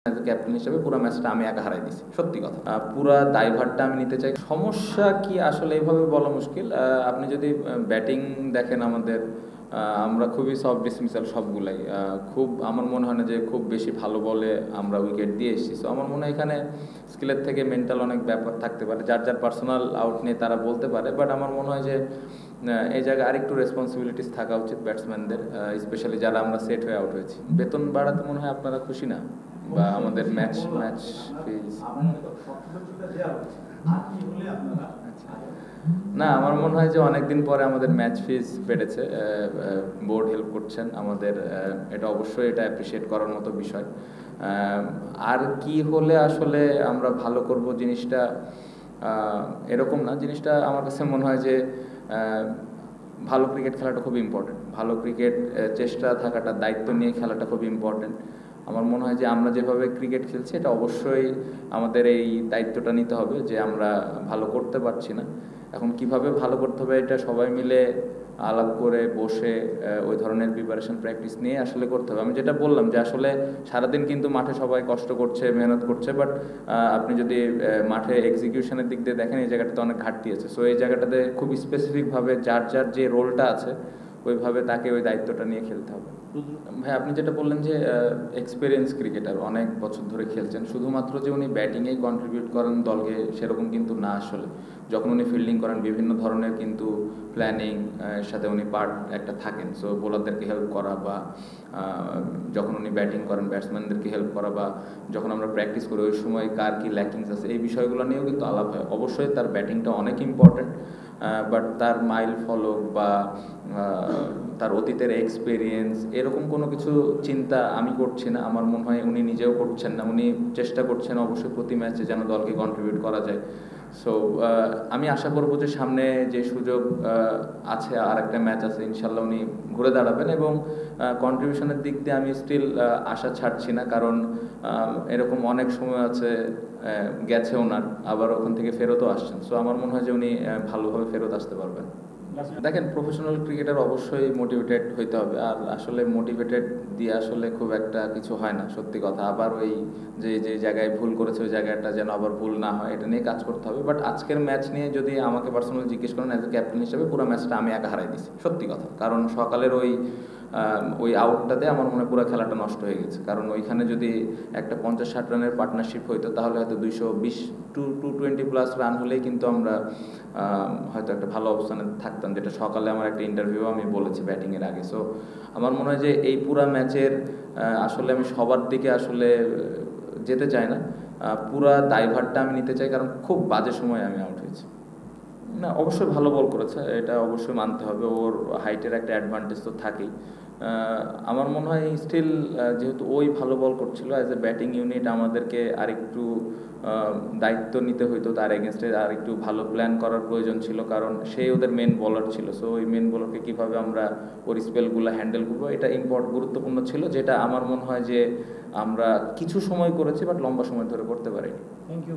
Captain হিসেবে পুরো ম্যাচটা আমি একা হারাই দিছি, সত্যি কথা। পুরা দায়ভারটা আমি নিতে চাই। সমস্যা কি আসলে এইভাবে বলা মুশকিল। আপনি যদি ব্যাটিং দেখেন আমাদের, আমরা খুবই সফট ডিসমিসাল সবগুলাই। খুব আমার মনে হয় না যে খুব বেশি ভালো বলে আমরা উইকেট দিয়ে এসেছি। সো আমার মনে হয় এখানে স্কিলের থেকে মেন্টাল অনেক ব্যাপার থাকতে পারে, যার যার পার্সোনাল আউট নিয়ে তারা বলতে পারে। বাট আমার মনে হয় যে এই জায়গায় আরেকটু রেসপন্সিবিলিটিস থাকা উচিত ব্যাটসম্যানদের, স্পেশালি যারা আমরা সেট হয়ে আউট হয়েছি। বেতন বাড়াতে মনে হয় আপনারা খুশি না, বা আমাদের ম্যাচ ফিজ না, আমার মনে হয় যে অনেকদিন পরে আমাদের ম্যাচ ফিজ বেড়েছে। বোর্ড হেল্প করছেন আমাদের, এটা অবশ্যই এটা অ্যাপ্রিসিয়েট করার মতো বিষয়। আর কি হলে আসলে আমরা ভালো করব জিনিসটা এরকম না। জিনিসটা আমার কাছে মনে হয় যে ভালো ক্রিকেট খেলাটা খুব ইম্পর্টেন্ট। ভালো ক্রিকেট চেষ্টা থাকাটা, দায়িত্ব নিয়ে খেলাটা খুব ইম্পর্টেন্ট। আমার মনে হয় যে আমরা যেভাবে ক্রিকেট খেলছি এটা অবশ্যই আমাদের এই দায়িত্বটা নিতে হবে যে আমরা ভালো করতে পারছি না। এখন কিভাবে ভালো করতে হবে এটা সবাই মিলে আলাপ করে বসে ওই ধরনের প্রিপারেশন প্র্যাকটিস নিয়ে আসলে করতে হবে। আমি যেটা বললাম যে আসলে সারাদিন কিন্তু মাঠে সবাই কষ্ট করছে, মেহনত করছে, বাট আপনি যদি মাঠে এক্সিকিউশনের দিক দিয়ে দেখেন এই জায়গাটাতে অনেক ঘাটতি আছে। সো এই জায়গাটাতে খুব স্পেসিফিকভাবে যার যার যে রোলটা আছে ওইভাবে তাকে ওই দায়িত্বটা নিয়ে খেলতে হবে। ভাই আপনি যেটা বললেন যে এক্সপিরিয়েন্স ক্রিকেটার, অনেক বছর ধরে খেলছেন, শুধুমাত্র যে উনি ব্যাটিংয়েই কন্ট্রিবিউট করেন দলকে সেরকম কিন্তু না। আসলে যখন উনি ফিল্ডিং করেন বিভিন্ন ধরনের কিন্তু প্ল্যানিং এর সাথে উনি পার্ট একটা থাকেন। সো বোলারদেরকে হেল্প করা, বা যখন উনি ব্যাটিং করেন ব্যাটসম্যানদেরকে হেল্প করা, বা যখন আমরা প্র্যাকটিস করি ওই সময় কার কী ল্যাকিংস আছে এই বিষয়গুলো নিয়েও কিন্তু আলাপ হয়। অবশ্যই তার ব্যাটিংটা অনেক ইম্পর্টেন্ট, বাট তার মাইল ফলক বা তার অতীতের এক্সপিরিয়েন্স এরকম কোনো কিছু চিন্তা আমি করছি না। আমার মনে হয় উনি নিজেও করছেন না। উনি চেষ্টা করছেন অবশ্যই প্রতি ম্যাচে যেন দলকে কন্ট্রিবিউট করা যায়। সো আমি আশা করব যে সামনে যে সুযোগ আছে, আর একটা ম্যাচ আছে, ইনশাল্লাহ উনি ঘুরে দাঁড়াবেন। এবং কন্ট্রিবিউশনের দিক দিয়ে আমি স্টিল আশা ছাড়ছি না, কারণ এরকম অনেক সময় আছে গেছে ওনার, আবার ওখান থেকে ফেরতও আসছেন। সো আমার মনে হয় যে উনি ভালোভাবে ফেরত আসতে পারবেন। দেখেন, প্রফেশনাল ক্রিকেটার অবশ্যই মোটিভেটেড হইতে হবে, আর আসলে মোটিভেটেড দিয়ে আসলে খুব একটা কিছু হয় না, সত্যি কথা। আবার ওই যে যে জায়গায় ভুল করেছে ওই জায়গাটা যেন আবার ভুল না হয় এটা নিয়ে কাজ করতে হবে। বাট আজকের ম্যাচ নিয়ে যদি আমাকে পার্সোনালি জিজ্ঞেস করেন, অ্যাজ এ ক্যাপ্টেন হিসেবে পুরো ম্যাচটা আমি একা হারাই দিছি, সত্যি কথা। কারণ সকালের ওই আউটটাতে আমার মনে হয় পুরো খেলাটা নষ্ট হয়ে গেছে। কারণ ওইখানে যদি একটা 50-60 রানের পার্টনারশিপ হইতো তাহলে হয়তো 220 টু 220 প্লাস রান হলেই কিন্তু আমরা হয়তো একটা ভালো অবস্থানে থাকতাম, যেটা সকালে আমার একটা ইন্টারভিউ আমি বলেছি ব্যাটিংয়ের আগে। সো আমার মনে হয় যে এই পুরা ম্যাচের আসলে আমি সবার দিকে আসলে যেতে চাই না, পুরা দায়ভারটা আমি নিতে চাই, কারণ খুব বাজে সময় আমি আউট হয়েছি। না, অবশ্যই ভালো বল করেছে, এটা অবশ্যই মানতে হবে। ওর হাইটের একটা অ্যাডভান্টেজ তো থাকেই। আমার মনে হয় স্টিল যেহেতু ওই ভালো বল করছিল, অ্যাজ এ ব্যাটিং ইউনিট আমাদেরকে আরেকটু দায়িত্ব নিতে হইতো, তার এগেনস্টে আরেকটু ভালো প্ল্যান করার প্রয়োজন ছিল, কারণ সেই ওদের মেন বলার ছিল। সো ওই মেন বলারকে কীভাবে আমরা ওর স্পেলগুলো হ্যান্ডেল করবো এটা গুরুত্বপূর্ণ ছিল, যেটা আমার মনে হয় যে আমরা কিছু সময় করেছি বাট লম্বা সময় ধরে করতে পারিনি। Thank you.